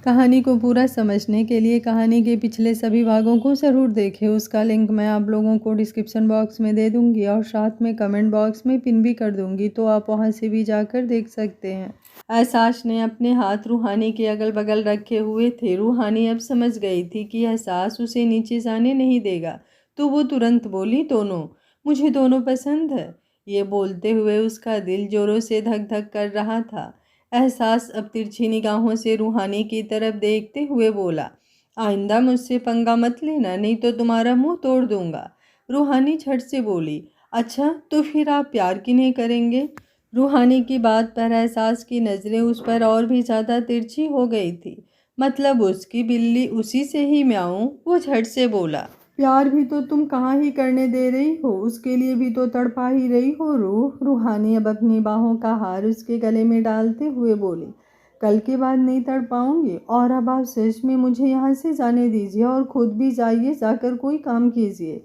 कहानी को पूरा समझने के लिए कहानी के पिछले सभी भागों को ज़रूर देखें। उसका लिंक मैं आप लोगों को डिस्क्रिप्शन बॉक्स में दे दूंगी और साथ में कमेंट बॉक्स में पिन भी कर दूंगी, तो आप वहां से भी जाकर देख सकते हैं। एहसास ने अपने हाथ रूहानी के अगल बगल रखे हुए थे। रूहानी अब समझ गई थी कि एहसास उसे नीचे जाने नहीं देगा, तो वो तुरंत बोली, दोनों, मुझे दोनों पसंद है। ये बोलते हुए उसका दिल जोरों से धक धक कर रहा था। एहसास अब तिरछी निगाहों से रूहानी की तरफ देखते हुए बोला, आइंदा मुझसे पंगा मत लेना, नहीं तो तुम्हारा मुंह तोड़ दूंगा। रूहानी झट से बोली, अच्छा तो फिर आप प्यार किन्हें करेंगे? रूहानी की बात पर एहसास की नज़रें उस पर और भी ज़्यादा तिरछी हो गई थी। मतलब उसकी बिल्ली उसी से ही म्याऊं? वो झट से बोला, प्यार भी तो तुम कहाँ ही करने दे रही हो, उसके लिए भी तो तड़पा ही रही हो रूह। रूहानी अब अपनी बाहों का हार उसके गले में डालते हुए बोली, कल के बाद नहीं तड़पाऊंगी, और अब आप सच में मुझे यहाँ से जाने दीजिए और खुद भी जाइए, जाकर कोई काम कीजिए।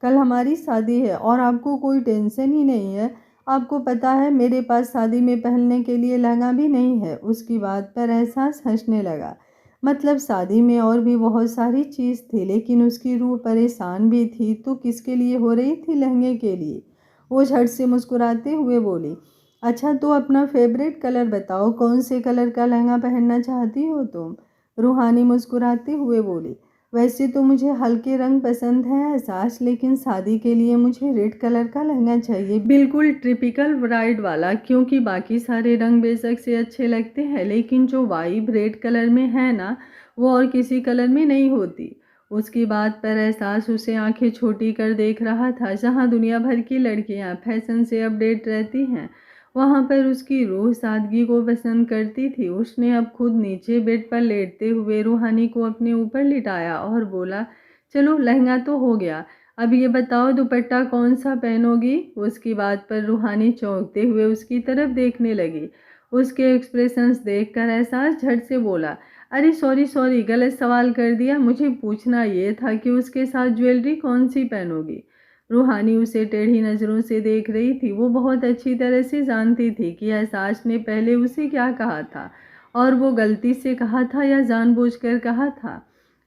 कल हमारी शादी है और आपको कोई टेंशन ही नहीं है। आपको पता है मेरे पास शादी में पहनने के लिए लहंगा भी नहीं है। उसकी बात पर एहसास हंसने लगा। मतलब शादी में और भी बहुत सारी चीज़ थी, लेकिन उसकी रूह परेशान भी थी, तो किसके लिए हो रही थी? लहंगे के लिए। वो झट से मुस्कुराते हुए बोली, अच्छा तो अपना फेवरेट कलर बताओ, कौन से कलर का लहंगा पहनना चाहती हो तुम? रूहानी मुस्कुराते हुए बोली, वैसे तो मुझे हल्के रंग पसंद है एहसास, लेकिन शादी के लिए मुझे रेड कलर का लहंगा चाहिए, बिल्कुल ट्रिपिकल ब्राइड वाला। क्योंकि बाकी सारे रंग बेशक से अच्छे लगते हैं, लेकिन जो वाइब रेड कलर में है ना, वो और किसी कलर में नहीं होती। उसकी बात पर एहसास उसे आंखें छोटी कर देख रहा था। जहाँ दुनिया भर की लड़कियां फैशन से अपडेट रहती हैं, वहाँ पर उसकी रूह सादगी को पसंद करती थी। उसने अब खुद नीचे बेड पर लेटते हुए रूहानी को अपने ऊपर लिटाया और बोला, चलो लहंगा तो हो गया, अब ये बताओ दुपट्टा कौन सा पहनोगी? उसकी बात पर रूहानी चौंकते हुए उसकी तरफ देखने लगी। उसके एक्सप्रेशंस देखकर एहसास झट से बोला, अरे सॉरी सॉरी, गलत सवाल कर दिया, मुझे पूछना ये था कि उसके साथ ज्वेलरी कौन सी पहनोगी? रूहानी उसे टेढ़ी नज़रों से देख रही थी। वो बहुत अच्छी तरह से जानती थी कि एहसास ने पहले उसे क्या कहा था, और वो गलती से कहा था या जानबूझकर कहा था।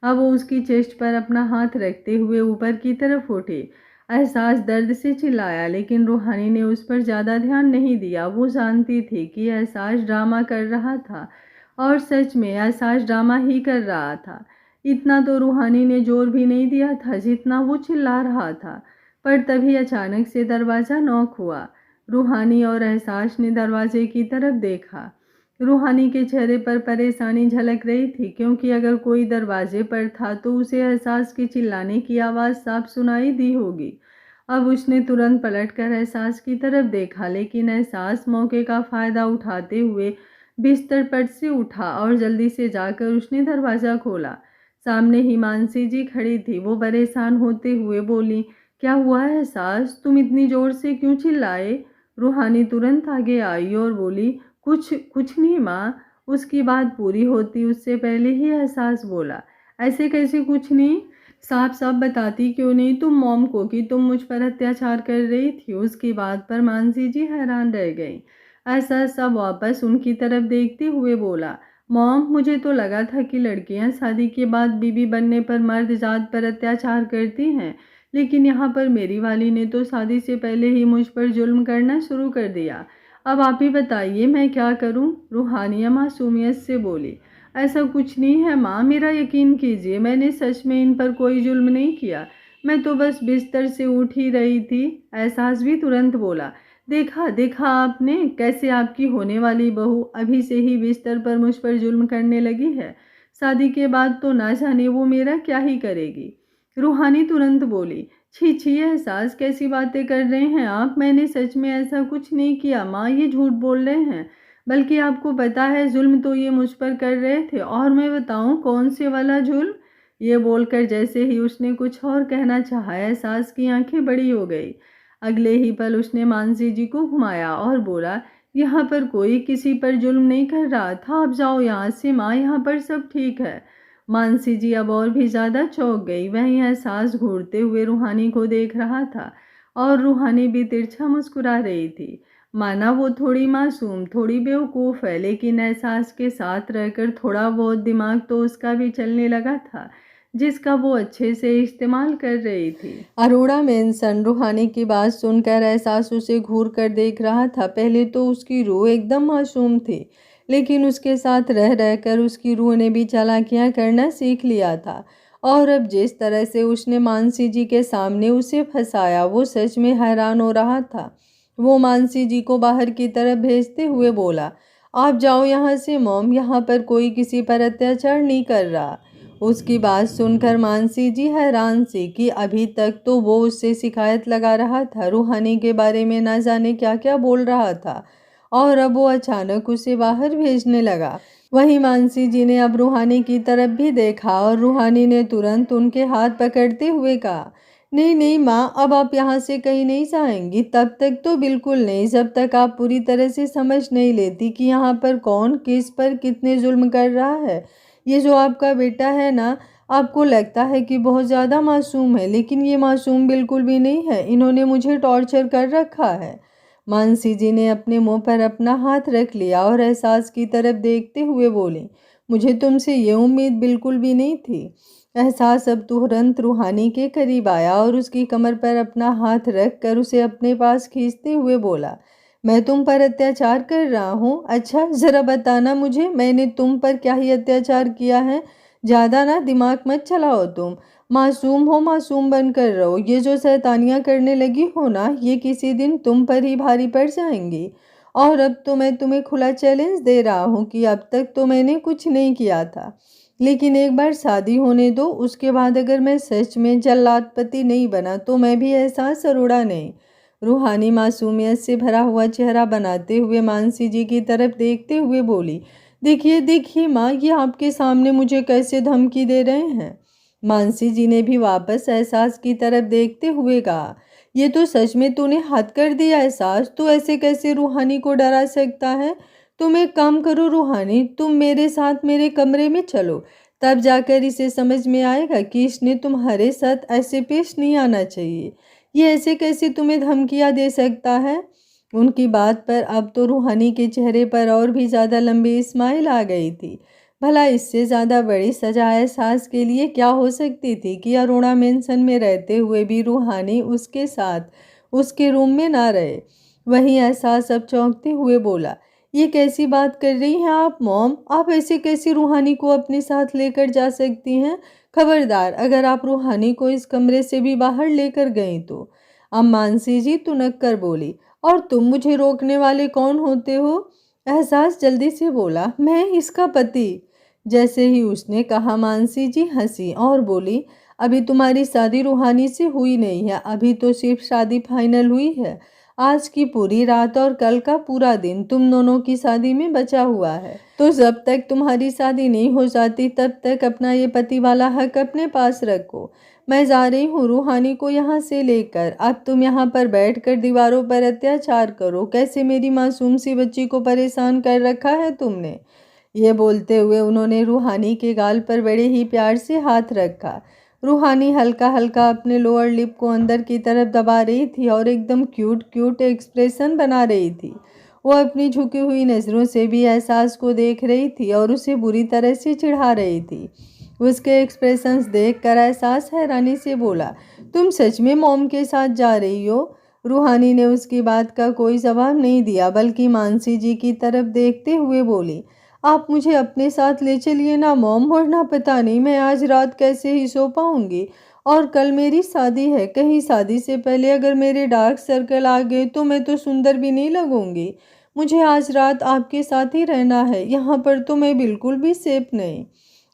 अब वो उसकी चेस्ट पर अपना हाथ रखते हुए ऊपर की तरफ उठी। एहसास दर्द से चिल्लाया, लेकिन रूहानी ने उस पर ज़्यादा ध्यान नहीं दिया। वो जानती थी कि एहसास ड्रामा कर रहा था, और सच में एहसास ड्रामा ही कर रहा था। इतना तो रूहानी ने जोर भी नहीं दिया था जितना वो चिल्ला रहा था। पर तभी अचानक से दरवाज़ा नॉक हुआ। रूहानी और एहसास ने दरवाजे की तरफ देखा। रूहानी के चेहरे पर परेशानी झलक रही थी, क्योंकि अगर कोई दरवाजे पर था तो उसे एहसास के चिल्लाने की आवाज़ साफ सुनाई दी होगी। अब उसने तुरंत पलटकर एहसास की तरफ देखा, लेकिन एहसास मौके का फ़ायदा उठाते हुए बिस्तर पर से उठा और जल्दी से जाकर उसने दरवाज़ा खोला। सामने हिमांशी जी खड़ी थी। वो परेशान होते हुए बोली, क्या हुआ है एहसास, तुम इतनी ज़ोर से क्यों चिल्लाए? रूहानी तुरंत आगे आई और बोली, कुछ कुछ नहीं माँ। उसकी बात पूरी होती उससे पहले ही एहसास बोला, ऐसे कैसे कुछ नहीं? साफ साफ बताती क्यों नहीं तुम मॉम को कि तुम मुझ पर अत्याचार कर रही थी? उसकी बात पर मानसी जी हैरान रह गई। एहसास सब वापस उनकी तरफ देखते हुए बोला, मॉम मुझे तो लगा था कि लड़कियां शादी के बाद बीबी बनने पर मर्द जात पर अत्याचार करती हैं, लेकिन यहाँ पर मेरी वाली ने तो शादी से पहले ही मुझ पर जुल्म करना शुरू कर दिया। अब आप ही बताइए मैं क्या करूं? रूहानिया मासूमियत से बोली, ऐसा कुछ नहीं है माँ, मेरा यकीन कीजिए, मैंने सच में इन पर कोई जुल्म नहीं किया। मैं तो बस बिस्तर से उठ ही रही थी। एहसास भी तुरंत बोला, देखा देखा आपने कैसे आपकी होने वाली बहू अभी से ही बिस्तर पर मुझ पर जुल्म करने लगी है। शादी के बाद तो ना जाने वो मेरा क्या ही करेगी। रूहानी तुरंत बोली, छी छी एहसास, कैसी बातें कर रहे हैं आप? मैंने सच में ऐसा कुछ नहीं किया माँ, ये झूठ बोल रहे हैं। बल्कि आपको पता है जुल्म तो ये मुझ पर कर रहे थे, और मैं बताऊं कौन से वाला जुल्म? ये बोलकर जैसे ही उसने कुछ और कहना चाहा, एहसास की आंखें बड़ी हो गई। अगले ही पल उसने मानसी जी को घुमाया और बोला, यहाँ पर कोई किसी पर जुल्म नहीं कर रहा था, अब जाओ यहाँ से माँ, यहाँ पर सब ठीक है। मानसी जी अब और भी ज़्यादा चौंक गई। वहीं एहसास घूरते हुए रूहानी को देख रहा था, और रूहानी भी तिरछा मुस्कुरा रही थी। माना वो थोड़ी मासूम, थोड़ी बेवकूफ़ है, लेकिन एहसास के साथ रहकर थोड़ा बहुत दिमाग तो उसका भी चलने लगा था, जिसका वो अच्छे से इस्तेमाल कर रही थी। अरोड़ा मेंसन रूहानी की बात सुनकर एहसास उसे घूर कर देख रहा था। पहले तो उसकी रूह एकदम मासूम थी, लेकिन उसके साथ रह रहकर उसकी रूह ने भी चालाकियां करना सीख लिया था। और अब जिस तरह से उसने मानसी जी के सामने उसे फंसाया, वो सच में हैरान हो रहा था। वो मानसी जी को बाहर की तरफ भेजते हुए बोला, आप जाओ यहाँ से मॉम, यहाँ पर कोई किसी पर अत्याचार नहीं कर रहा। उसकी बात सुनकर मानसी जी हैरान सी कि अभी तक तो वो उससे शिकायत लगा रहा था, रूहानी के बारे में ना जाने क्या क्या बोल रहा था, और अब वो अचानक उसे बाहर भेजने लगा। वहीं मानसी जी ने अब रूहानी की तरफ भी देखा और रूहानी ने तुरंत उनके हाथ पकड़ते हुए कहा, नहीं नहीं माँ, अब आप यहाँ से कहीं नहीं जाएंगी, तब तक तो बिल्कुल नहीं, जब तक आप पूरी तरह से समझ नहीं लेती कि यहाँ पर कौन किस पर कितने जुल्म कर रहा है। ये जो आपका बेटा है ना, आपको लगता है कि बहुत ज़्यादा मासूम है, लेकिन ये मासूम बिल्कुल भी नहीं है। इन्होंने मुझे टॉर्चर कर रखा है। मानसी जी ने अपने मुंह पर अपना हाथ रख लिया और एहसास की तरफ देखते हुए बोली, मुझे तुमसे ये उम्मीद बिल्कुल भी नहीं थी। एहसास अब तुरंत रूहानी के करीब आया और उसकी कमर पर अपना हाथ रख कर उसे अपने पास खींचते हुए बोला, मैं तुम पर अत्याचार कर रहा हूँ? अच्छा ज़रा बताना मुझे, मैंने तुम पर क्या ही अत्याचार किया है? ज़्यादा ना दिमाग मत चलाओ तुम। मासूम हो, मासूम बनकर रहो। ये जो शैतानियाँ करने लगी हो ना, ये किसी दिन तुम पर ही भारी पड़ जाएंगी। और अब तो मैं तुम्हें खुला चैलेंज दे रहा हूँ कि अब तक तो मैंने कुछ नहीं किया था, लेकिन एक बार शादी होने दो, उसके बाद अगर मैं सच में जल्लादपति नहीं बना तो मैं भी एहसास अरोड़ा नहीं। रूहानी मासूमियत से भरा हुआ चेहरा बनाते हुए मानसी जी की तरफ देखते हुए बोली, देखिए देखिए माँ, ये आपके सामने मुझे कैसे धमकी दे रहे हैं। मानसी जी ने भी वापस एहसास की तरफ देखते हुए कहा, ये तो सच में तूने हद कर दिया एहसास, तू ऐसे कैसे रूहानी को डरा सकता है। तुम एक काम करो रूहानी, तुम मेरे साथ मेरे कमरे में चलो, तब जाकर इसे समझ में आएगा कि इसने तुम्हारे साथ ऐसे पेश नहीं आना चाहिए। ये ऐसे कैसे तुम्हें धमकियाँ दे सकता है। उनकी बात पर अब तो रूहानी के चेहरे पर और भी ज़्यादा लंबी स्माइल आ गई थी। भला इससे ज़्यादा बड़ी सजा एहसास के लिए क्या हो सकती थी कि अरोड़ा मेंशन में रहते हुए भी रूहानी उसके साथ उसके रूम में ना रहे। वहीं एहसास अब चौंकते हुए बोला, ये कैसी बात कर रही हैं आप मॉम, आप ऐसे कैसे रूहानी को अपने साथ लेकर जा सकती हैं। खबरदार, अगर आप रूहानी को इस कमरे से भी बाहर लेकर गई तो। अब मानसी जी तुनक कर बोली, और तुम मुझे रोकने वाले कौन होते हो। एहसास जल्दी से बोला, मैं इसका पति। जैसे ही उसने कहा मानसी जी हंसी और बोली, अभी तुम्हारी शादी रूहानी से हुई नहीं है, अभी तो सिर्फ शादी फाइनल हुई है। आज की पूरी रात और कल का पूरा दिन तुम दोनों की शादी में बचा हुआ है, तो जब तक तुम्हारी शादी नहीं हो जाती तब तक अपना ये पति वाला हक अपने पास रखो। मैं जा रही हूँ रूहानी को यहाँ से लेकर, अब तुम यहाँ पर बैठकर दीवारों पर अत्याचार करो। कैसे मेरी मासूम सी बच्ची को परेशान कर रखा है तुमने। ये बोलते हुए उन्होंने रूहानी के गाल पर बड़े ही प्यार से हाथ रखा। रूहानी हल्का हल्का अपने लोअर लिप को अंदर की तरफ दबा रही थी और एकदम क्यूट क्यूट एक्सप्रेशन बना रही थी। वो अपनी झुकी हुई नज़रों से भी एहसास को देख रही थी और उसे बुरी तरह से चिढ़ा रही थी। उसके एक्सप्रेशंस देखकर एहसास हैरानी से बोला, तुम सच में मॉम के साथ जा रही हो। रूहानी ने उसकी बात का कोई जवाब नहीं दिया, बल्कि मानसी जी की तरफ देखते हुए बोली, आप मुझे अपने साथ ले चलिए ना मॉम, वरना पता नहीं मैं आज रात कैसे ही सो पाऊंगी। और कल मेरी शादी है, कहीं शादी से पहले अगर मेरे डार्क सर्कल आ गए तो मैं तो सुंदर भी नहीं लगूंगी। मुझे आज रात आपके साथ ही रहना है, यहाँ पर तो मैं बिल्कुल भी सेफ नहीं।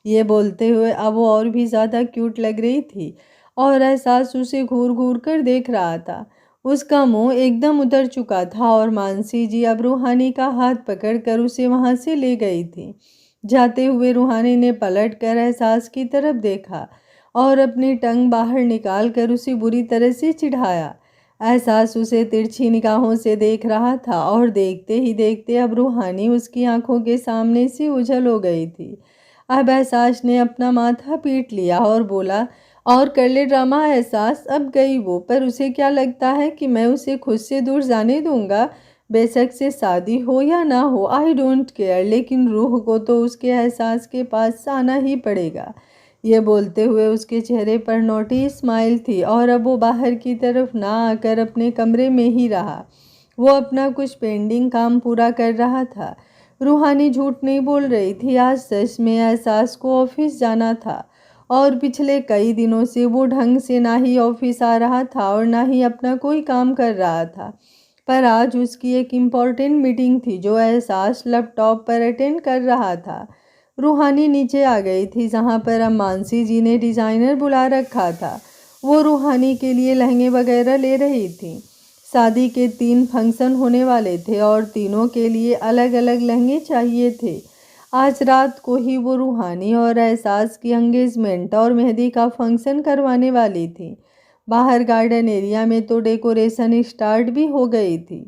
ये बोलते हुए अब वो और भी ज़्यादा क्यूट लग रही थी और एहसास उसे घूर घूर कर देख रहा था। उसका मुंह एकदम उतर चुका था और मानसी जी अब रूहानी का हाथ पकड़कर उसे वहां से ले गई थी। जाते हुए रूहानी ने पलट कर एहसास की तरफ देखा और अपनी टंग बाहर निकाल कर उसे बुरी तरह से चिढ़ाया। एहसास उसे तिरछी निगाहों से देख रहा था और देखते ही देखते अब रूहानी उसकी आंखों के सामने से ओझल हो गई थी। अब एहसास ने अपना माथा पीट लिया और बोला, और कर ले ड्रामा एहसास, अब गई वो, पर उसे क्या लगता है कि मैं उसे खुद से दूर जाने दूंगा। बेशक से शादी हो या ना हो, आई डोंट केयर, लेकिन रूह को तो उसके एहसास के पास आना ही पड़ेगा। ये बोलते हुए उसके चेहरे पर नोटी स्माइल थी और अब वो बाहर की तरफ ना आकर अपने कमरे में ही रहा। वो अपना कुछ पेंडिंग काम पूरा कर रहा था। रूहानी झूठ नहीं बोल रही थी, आज सच में एहसास को ऑफिस जाना था और पिछले कई दिनों से वो ढंग से ना ही ऑफिस आ रहा था और ना ही अपना कोई काम कर रहा था। पर आज उसकी एक इम्पॉर्टेंट मीटिंग थी जो एहसास लैपटॉप पर अटेंड कर रहा था। रूहानी नीचे आ गई थी जहाँ पर अब मानसी जी ने डिज़ाइनर बुला रखा था। वो रूहानी के लिए लहंगे वगैरह ले रही थी। शादी के 3 फंक्शन होने वाले थे और तीनों के लिए अलग अलग लहंगे चाहिए थे। आज रात को ही वो रूहानी और एहसास की एंगेजमेंट और मेहंदी का फंक्शन करवाने वाली थी। बाहर गार्डन एरिया में तो डेकोरेशन स्टार्ट भी हो गई थी।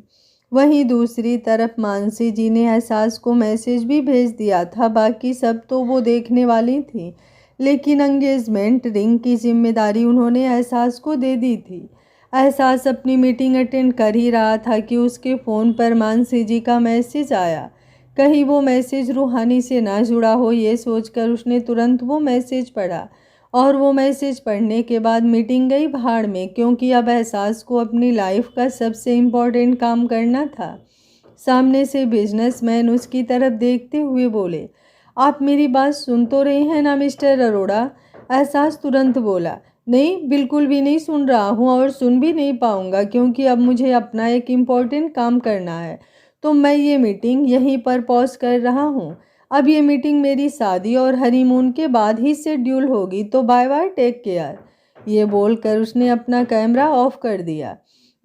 वहीं दूसरी तरफ मानसी जी ने एहसास को मैसेज भी भेज दिया था। बाकी सब तो वो देखने वाली थी, लेकिन एंगेजमेंट रिंग की जिम्मेदारी उन्होंने एहसास को दे दी थी। एहसास अपनी मीटिंग अटेंड कर ही रहा था कि उसके फ़ोन पर मानसी जी का मैसेज आया। कहीं वो मैसेज रूहानी से ना जुड़ा हो, ये सोचकर उसने तुरंत वो मैसेज पढ़ा और वो मैसेज पढ़ने के बाद मीटिंग गई भाड़ में, क्योंकि अब एहसास को अपनी लाइफ का सबसे इम्पोर्टेंट काम करना था। सामने से बिजनेसमैन उसकी तरफ देखते हुए बोले, आप मेरी बात सुन तो रहे हैं ना मिस्टर अरोड़ा? एहसास तुरंत बोला, नहीं, बिल्कुल भी नहीं सुन रहा हूँ और सुन भी नहीं पाऊँगा, क्योंकि अब मुझे अपना एक इम्पोर्टेंट काम करना है। तो मैं ये मीटिंग यहीं पर पॉज कर रहा हूँ। अब ये मीटिंग मेरी शादी और हनीमून के बाद ही शेड्यूल होगी, तो बाय बाय, टेक केयर। ये बोलकर उसने अपना कैमरा ऑफ कर दिया।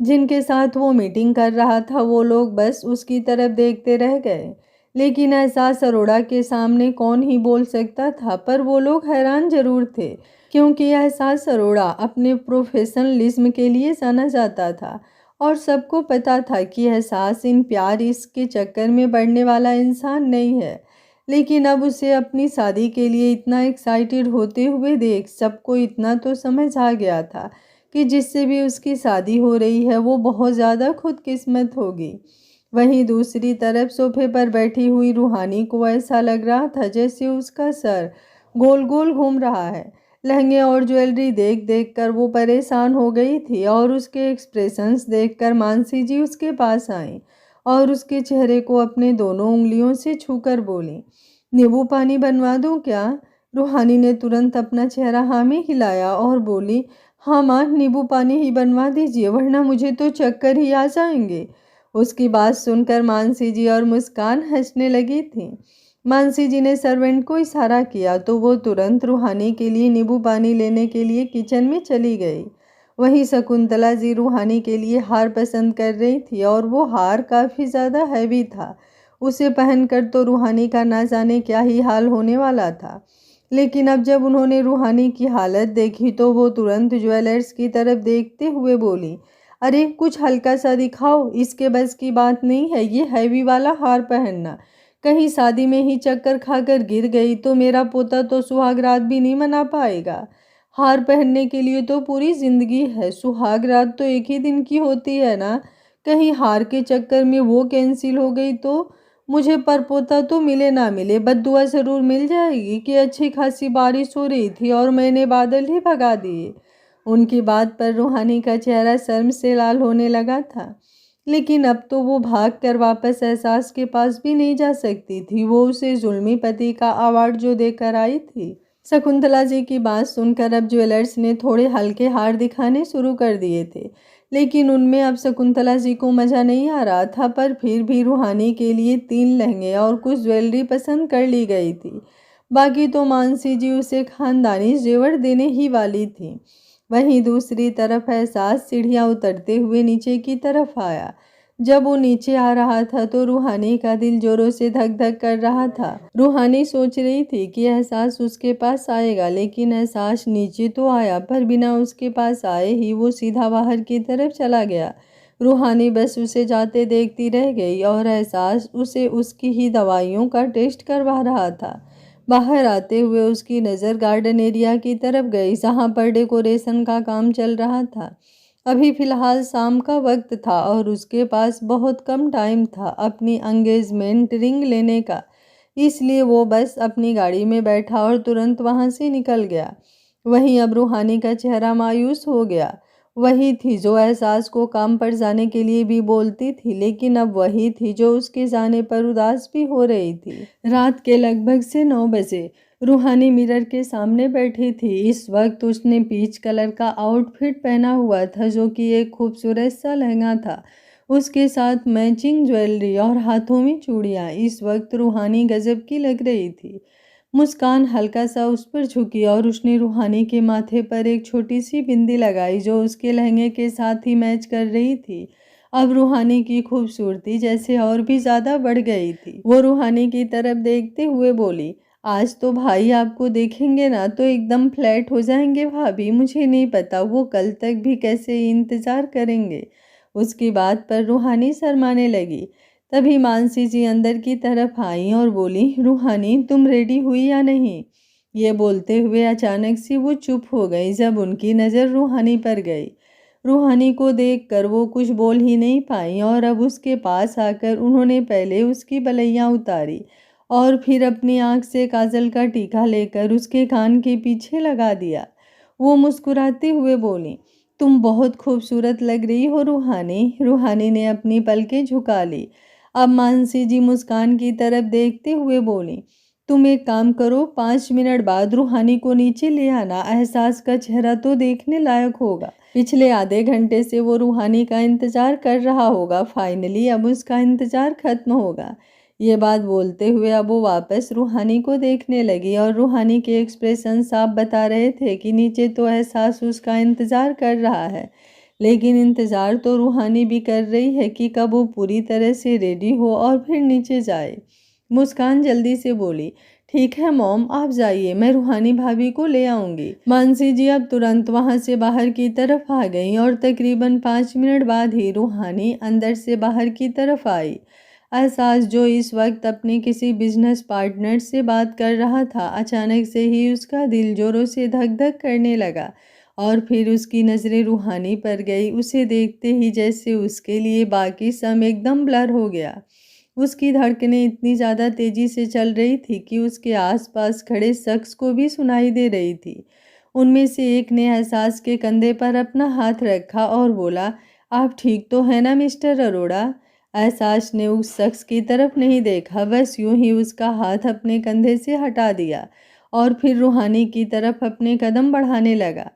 जिनके साथ वो मीटिंग कर रहा था वो लोग बस उसकी तरफ देखते रह गए। लेकिन एहसास अरोड़ा के सामने कौन ही बोल सकता था, पर वो लोग हैरान जरूर थे, क्योंकि एहसास अरोड़ा अपने प्रोफेशनलिज्म के लिए जाना जाता था और सबको पता था कि एहसास इन प्यार इसके चक्कर में बढ़ने वाला इंसान नहीं है। लेकिन अब उसे अपनी शादी के लिए इतना एक्साइटेड होते हुए देख सबको इतना तो समझ आ गया था कि जिससे भी उसकी शादी हो रही है वो बहुत ज़्यादा खुदकिस्मत होगी। वहीं दूसरी तरफ सोफे पर बैठी हुई रूहानी को ऐसा लग रहा था जैसे उसका सर गोल गोल घूम रहा है। लहंगे और ज्वेलरी देख देख कर वो परेशान हो गई थी और उसके एक्सप्रेशंस देखकर मानसी जी उसके पास आईं और उसके चेहरे को अपने दोनों उंगलियों से छूकर बोली, नींबू पानी बनवा दूं क्या? रूहानी ने तुरंत अपना चेहरा हाँ में हिलाया और बोली, हाँ माँ, नींबू पानी ही बनवा दीजिए, वरना मुझे तो चक्कर ही आ जाएंगे। उसकी बात सुनकर मानसी जी और मुस्कान हंसने लगी थी। मानसी जी ने सर्वेंट को इशारा किया तो वो तुरंत रूहानी के लिए नींबू पानी लेने के लिए किचन में चली गई। वहीं शकुंतला जी रूहानी के लिए हार पसंद कर रही थी और वो हार काफ़ी ज़्यादा हैवी था। उसे पहनकर तो रूहानी का ना जाने क्या ही हाल होने वाला था। लेकिन अब जब उन्होंने रूहानी की हालत देखी तो वो तुरंत ज्वेलर्स की तरफ देखते हुए बोली, अरे कुछ हल्का सा दिखाओ, इसके बस की बात नहीं है ये हैवी वाला हार पहनना। कहीं शादी में ही चक्कर खाकर गिर गई तो मेरा पोता तो सुहाग रात भी नहीं मना पाएगा। हार पहनने के लिए तो पूरी जिंदगी है, सुहाग रात तो एक ही दिन की होती है ना। कहीं हार के चक्कर में वो कैंसिल हो गई तो मुझे परपोता तो मिले ना मिले, बद्दुआ जरूर मिल जाएगी कि अच्छी खासी बारिश हो रही थी और मैंने बादल ही भगा दिए। उनकी बात पर रूहानी का चेहरा शर्म से लाल होने लगा था। लेकिन अब तो वो भाग कर वापस एहसास के पास भी नहीं जा सकती थी। वो उसे जुल्मी पति का अवार्ड जो देकर आई थी। शकुंतला जी की बात सुनकर अब ज्वेलर्स ने थोड़े हल्के हार दिखाने शुरू कर दिए थे, लेकिन उनमें अब शकुंतला जी को मज़ा नहीं आ रहा था। पर फिर भी रूहानी के लिए 3 लहंगे और कुछ ज्वेलरी पसंद कर ली गई थी। बाकी तो मानसी जी उसे खानदानी जेवर देने ही वाली थी। वहीं दूसरी तरफ एहसास सीढ़ियाँ उतरते हुए नीचे की तरफ आया। जब वो नीचे आ रहा था तो रूहानी का दिल जोरों से धक धक कर रहा था। रूहानी सोच रही थी कि एहसास उसके पास आएगा, लेकिन एहसास नीचे तो आया पर बिना उसके पास आए ही वो सीधा बाहर की तरफ चला गया। रूहानी बस उसे जाते देखती रह गई और एहसास उसे उसकी ही दवाइयों का टेस्ट करवा रहा था। बाहर आते हुए उसकी नज़र गार्डन एरिया की तरफ गई जहाँ पर डेकोरेशन का काम चल रहा था। अभी फ़िलहाल शाम का वक्त था और उसके पास बहुत कम टाइम था अपनी एंगेजमेंट रिंग लेने का, इसलिए वो बस अपनी गाड़ी में बैठा और तुरंत वहाँ से निकल गया। वहीं अब रूहानी का चेहरा मायूस हो गया। वही थी जो एहसास को काम पर जाने के लिए भी बोलती थी, लेकिन अब वही थी जो उसके जाने पर उदास भी हो रही थी। रात के लगभग से 9 बजे रूहानी मिरर के सामने बैठी थी। इस वक्त उसने पीच कलर का आउटफिट पहना हुआ था, जो कि एक खूबसूरत सा लहंगा था। उसके साथ मैचिंग ज्वेलरी और हाथों में चूड़ियाँ। इस वक्त रूहानी गजब की लग रही थी। मुस्कान हल्का सा उस पर झुकी और उसने रूहानी के माथे पर एक छोटी सी बिंदी लगाई, जो उसके लहंगे के साथ ही मैच कर रही थी। अब रूहानी की खूबसूरती जैसे और भी ज़्यादा बढ़ गई थी। वो रूहानी की तरफ देखते हुए बोली, आज तो भाई आपको देखेंगे ना तो एकदम फ्लैट हो जाएंगे भाभी। मुझे नहीं पता वो कल तक भी कैसे इंतज़ार करेंगे। उसकी बात पर रूहानी शर्माने लगी। तभी मानसी जी अंदर की तरफ आई और बोली, रूहानी तुम रेडी हुई या नहीं? ये बोलते हुए अचानक से वो चुप हो गई जब उनकी नज़र रूहानी पर गई। रूहानी को देखकर वो कुछ बोल ही नहीं पाई और अब उसके पास आकर उन्होंने पहले उसकी बलैयाँ उतारी और फिर अपनी आंख से काजल का टीका लेकर उसके कान के पीछे लगा दिया। वो मुस्कुराते हुए बोली, तुम बहुत खूबसूरत लग रही हो रूहानी। रूहानी ने अपनी पलकें झुका ली। अब मानसी जी मुस्कान की तरफ देखते हुए बोली, तुम एक काम करो, 5 मिनट बाद रूहानी को नीचे ले आना। एहसास का चेहरा तो देखने लायक होगा। पिछले आधे घंटे से वो रूहानी का इंतजार कर रहा होगा। फाइनली अब उसका इंतजार खत्म होगा। ये बात बोलते हुए अब वो वापस रूहानी को देखने लगी और रूहानी के एक्सप्रेशन साफ बता रहे थे कि नीचे तो एहसास उसका इंतजार कर रहा है, लेकिन इंतज़ार तो रूहानी भी कर रही है कि कब वो पूरी तरह से रेडी हो और फिर नीचे जाए। मुस्कान जल्दी से बोली, ठीक है मॉम, आप जाइए, मैं रूहानी भाभी को ले आऊंगी। मानसी जी अब तुरंत वहां से बाहर की तरफ आ गईं और तकरीबन 5 मिनट बाद ही रूहानी अंदर से बाहर की तरफ आई। एहसास जो इस वक्त अपने किसी बिजनेस पार्टनर से बात कर रहा था, अचानक से ही उसका दिल जोरों से धक धक करने लगा और फिर उसकी नज़रें रूहानी पर गई। उसे देखते ही जैसे उसके लिए बाकी सब एकदम ब्लर हो गया। उसकी धड़कनें इतनी ज़्यादा तेज़ी से चल रही थी कि उसके आसपास खड़े शख्स को भी सुनाई दे रही थी। उनमें से एक ने एहसास के कंधे पर अपना हाथ रखा और बोला, आप ठीक तो हैं ना मिस्टर अरोड़ा? एहसास ने उस शख्स की तरफ नहीं देखा, बस यूं ही उसका हाथ अपने कंधे से हटा दिया और फिर रूहानी की तरफ अपने कदम बढ़ाने लगा।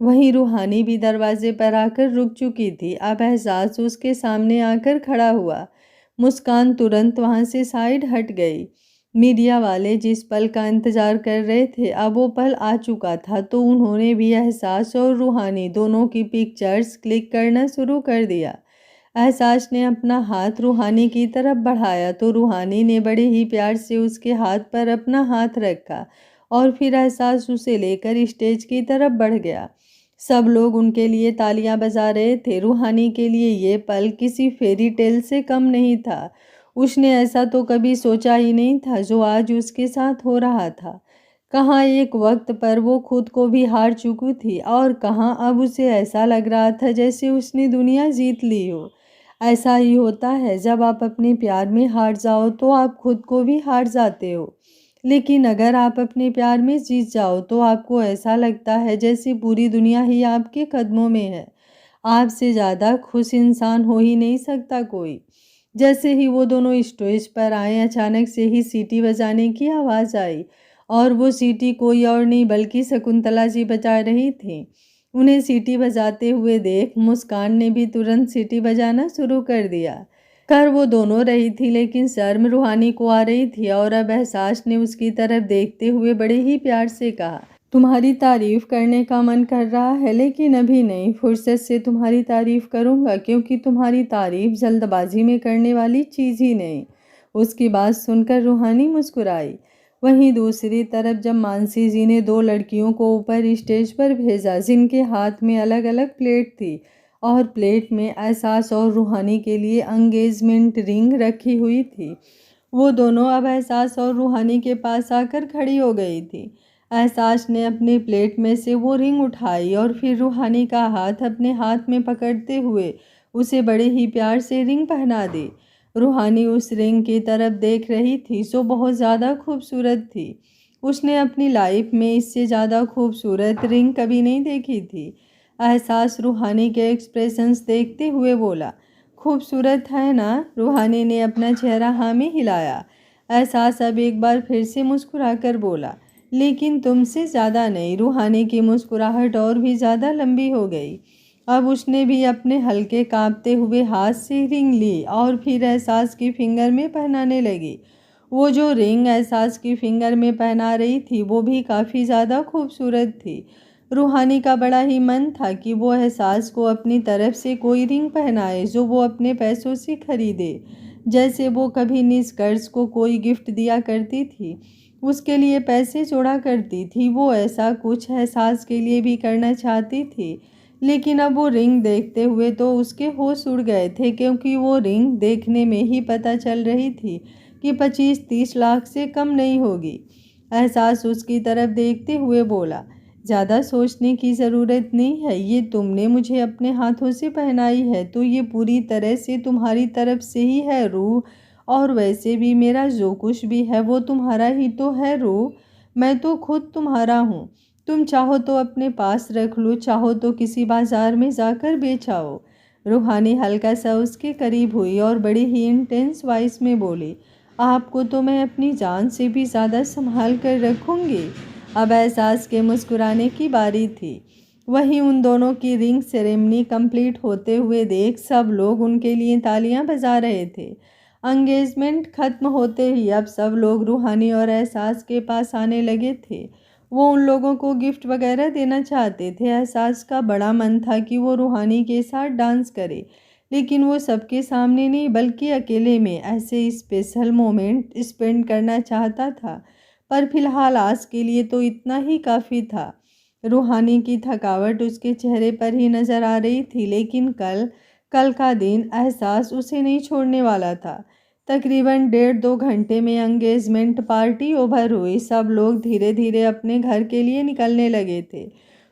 वहीं रूहानी भी दरवाजे पर आकर रुक चुकी थी। अब एहसास उसके सामने आकर खड़ा हुआ। मुस्कान तुरंत वहां से साइड हट गई। मीडिया वाले जिस पल का इंतजार कर रहे थे, अब वो पल आ चुका था, तो उन्होंने भी एहसास और रूहानी दोनों की पिक्चर्स क्लिक करना शुरू कर दिया। एहसास ने अपना हाथ रूहानी की तरफ बढ़ाया तो रूहानी ने बड़े ही प्यार से उसके हाथ पर अपना हाथ रखा और फिर एहसास उसे लेकर स्टेज की तरफ बढ़ गया। सब लोग उनके लिए तालियां बजा रहे थे। रूहानी के लिए ये पल किसी फेरी टेल से कम नहीं था। उसने ऐसा तो कभी सोचा ही नहीं था जो आज उसके साथ हो रहा था। कहाँ एक वक्त पर वो खुद को भी हार चुकी थी और कहाँ अब उसे ऐसा लग रहा था जैसे उसने दुनिया जीत ली हो। ऐसा ही होता है, जब आप अपने प्यार में हार जाओ तो आप खुद को भी हार जाते हो, लेकिन अगर आप अपने प्यार में जीत जाओ तो आपको ऐसा लगता है जैसे पूरी दुनिया ही आपके कदमों में है। आपसे ज़्यादा खुश इंसान हो ही नहीं सकता कोई। जैसे ही वो दोनों स्टेज पर आए, अचानक से ही सीटी बजाने की आवाज़ आई और वो सीटी कोई और नहीं बल्कि शकुंतला जी बजा रही थी। उन्हें सीटी बजाते हुए देख मुस्कान ने भी तुरंत सीटी बजाना शुरू कर दिया। कर वो दोनों रही थी, लेकिन शर्म रूहानी को आ रही थी और अब एहसास ने उसकी तरफ देखते हुए बड़े ही प्यार से कहा, तुम्हारी तारीफ करने का मन कर रहा है, लेकिन अभी नहीं, फुर्सत से तुम्हारी तारीफ करूंगा, क्योंकि तुम्हारी तारीफ जल्दबाजी में करने वाली चीज़ ही नहीं। उसकी बात सुनकर रूहानी मुस्कुराई। वहीं दूसरी तरफ जब मानसी जी ने दो लड़कियों को ऊपर स्टेज पर भेजा, जिनके हाथ में अलग अलग प्लेट थी और प्लेट में एहसास और रूहानी के लिए एंगेजमेंट रिंग रखी हुई थी, वो दोनों अब एहसास और रूहानी के पास आकर खड़ी हो गई थी। एहसास ने अपनी प्लेट में से वो रिंग उठाई और फिर रूहानी का हाथ अपने हाथ में पकड़ते हुए उसे बड़े ही प्यार से रिंग पहना दी। रूहानी उस रिंग की तरफ देख रही थी जो बहुत ज़्यादा खूबसूरत थी। उसने अपनी लाइफ में इससे ज़्यादा खूबसूरत रिंग कभी नहीं देखी थी। एहसास रूहानी के एक्सप्रेशंस देखते हुए बोला, खूबसूरत है ना? रूहानी ने अपना चेहरा हाँ में हिलाया। एहसास अब एक बार फिर से मुस्कुराकर बोला, लेकिन तुमसे ज़्यादा नहीं। रूहानी की मुस्कुराहट और भी ज़्यादा लंबी हो गई। अब उसने भी अपने हल्के कांपते हुए हाथ से रिंग ली और फिर एहसास की फिंगर में पहनाने लगी। वो जो रिंग एहसास की फिंगर में पहना रही थी वो भी काफ़ी ज़्यादा खूबसूरत थी। रूहानी का बड़ा ही मन था कि वो एहसास को अपनी तरफ से कोई रिंग पहनाए जो वो अपने पैसों से खरीदे, जैसे वो कभी निष्कर्ष को कोई गिफ्ट दिया करती थी, उसके लिए पैसे जोड़ा करती थी। वो ऐसा कुछ एहसास के लिए भी करना चाहती थी। लेकिन अब वो रिंग देखते हुए तो उसके होश उड़ गए थे, क्योंकि वो रिंग देखने में ही पता चल रही थी कि 25-30 लाख से कम नहीं होगी। एहसास उसकी तरफ देखते हुए बोला, ज़्यादा सोचने की ज़रूरत नहीं है, ये तुमने मुझे अपने हाथों से पहनाई है तो ये पूरी तरह से तुम्हारी तरफ से ही है रूह। और वैसे भी मेरा जो कुछ भी है वो तुम्हारा ही तो है रूह। मैं तो खुद तुम्हारा हूँ। तुम चाहो तो अपने पास रख लो, चाहो तो किसी बाजार में जाकर बेच आओ। रूहानी हल्का सा उसके करीब हुई और बड़ी ही इंटेंस वॉइस में बोली, आपको तो मैं अपनी जान से भी ज़्यादा संभाल कर रखूँगी। अब एहसास के मुस्कुराने की बारी थी। वहीं उन दोनों की रिंग सेरेमनी कंप्लीट होते हुए देख सब लोग उनके लिए तालियां बजा रहे थे। एंगेजमेंट खत्म होते ही अब सब लोग रूहानी और एहसास के पास आने लगे थे। वो उन लोगों को गिफ्ट वगैरह देना चाहते थे। एहसास का बड़ा मन था कि वो रूहानी के साथ डांस करे, लेकिन वो सबके सामने नहीं बल्कि अकेले में ऐसे स्पेशल मोमेंट स्पेंड करना चाहता था। पर फिलहाल आज के लिए तो इतना ही काफ़ी था। रूहानी की थकावट उसके चेहरे पर ही नज़र आ रही थी, लेकिन कल का दिन एहसास उसे नहीं छोड़ने वाला था। तकरीबन 1.5-2 घंटे में एंगेजमेंट पार्टी ओवर हुई। सब लोग धीरे धीरे अपने घर के लिए निकलने लगे थे।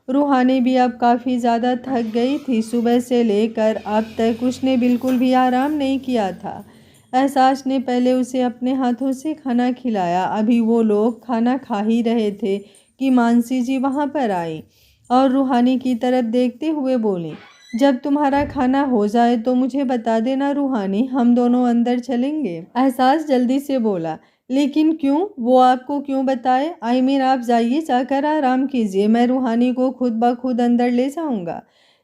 रूहानी भी अब काफ़ी ज़्यादा थक गई थी। सुबह से लेकर अब तक उसने बिल्कुल भी आराम नहीं किया था। एहसास ने पहले उसे अपने हाथों से खाना खिलाया। अभी वो लोग खाना खा ही रहे थे कि मानसी जी वहाँ पर आई और रूहानी की तरफ देखते हुए बोली, जब तुम्हारा खाना हो जाए तो मुझे बता देना रूहानी, हम दोनों अंदर चलेंगे। एहसास जल्दी से बोला, लेकिन क्यों? वो आपको क्यों बताए? आप जाइए, जाकर आराम कीजिए, मैं रूहानी को खुद ब खुद अंदर ले जाऊंगा।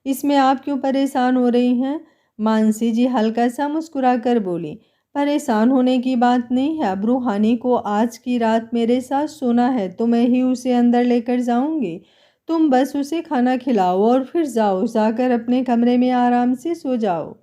इसमें आप क्यों परेशान हो रही हैं? मानसी जी हल्का सा मुस्कुरा कर बोली, परेशान होने की बात नहीं है। अब रूहानी को आज की रात मेरे साथ सोना है तो मैं ही उसे अंदर लेकर जाऊंगी। तुम बस उसे खाना खिलाओ और फिर जाकर अपने कमरे में आराम से सो जाओ।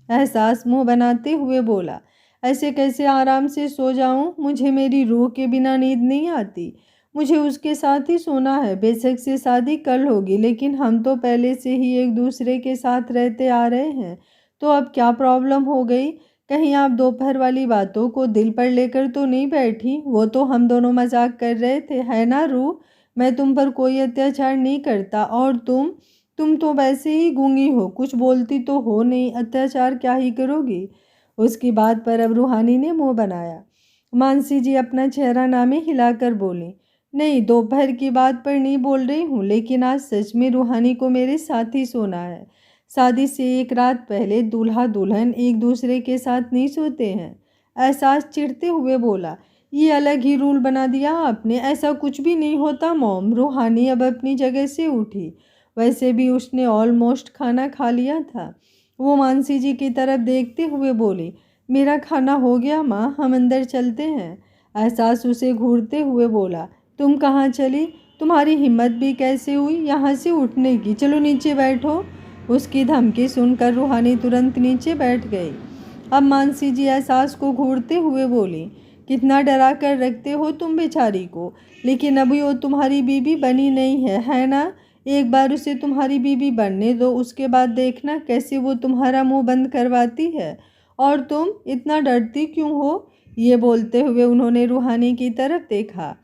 एहसास मुंह बनाते हुए बोला, ऐसे कैसे आराम से सो जाऊं? मुझे मेरी रूह के बिना नींद नहीं आती। मुझे उसके साथ ही सोना है। बेशक से शादी कल होगी, लेकिन हम तो पहले से ही एक दूसरे के साथ रहते आ रहे हैं, तो अब क्या प्रॉब्लम हो गई? कहीं आप दोपहर वाली बातों को दिल पर लेकर तो नहीं बैठी? वो तो हम दोनों मजाक कर रहे थे, है ना रूह? मैं तुम पर कोई अत्याचार नहीं करता। और तुम तो वैसे ही गूंगी हो, कुछ बोलती तो हो नहीं, अत्याचार क्या ही करोगी? उसकी बात पर अब रूहानी ने मुंह बनाया। मानसी जी अपना चेहरा नामे हिलाकर बोली, नहीं, दोपहर की बात पर नहीं बोल रही हूँ, लेकिन आज सच में रूहानी को मेरे साथ ही सोना है। शादी से एक रात पहले दूल्हा दुल्हन एक दूसरे के साथ नहीं सोते हैं। एहसास चिढ़ते हुए बोला, ये अलग ही रूल बना दिया आपने, ऐसा कुछ भी नहीं होता मॉम। रूहानी अब अपनी जगह से उठी। वैसे भी उसने ऑलमोस्ट खाना खा लिया था। वो मानसी जी की तरफ देखते हुए बोली, मेरा खाना हो गया माँ, हम अंदर चलते हैं। एहसास उसे घूरते हुए बोला, तुम कहाँ चली? तुम्हारी हिम्मत भी कैसे हुई यहाँ से उठने की? चलो नीचे बैठो। उसकी धमकी सुनकर रूहानी तुरंत नीचे बैठ गई। अब मानसी जी एहसास को घूरते हुए बोली, कितना डरा कर रखते हो तुम बेचारी को, लेकिन अभी वो तुम्हारी बीबी बनी नहीं है ना? एक बार उसे तुम्हारी बीबी बनने दो, उसके बाद देखना कैसे वो तुम्हारा मुंह बंद करवाती है। और तुम इतना डरती क्यों हो? ये बोलते हुए उन्होंने रूहानी की तरफ देखा।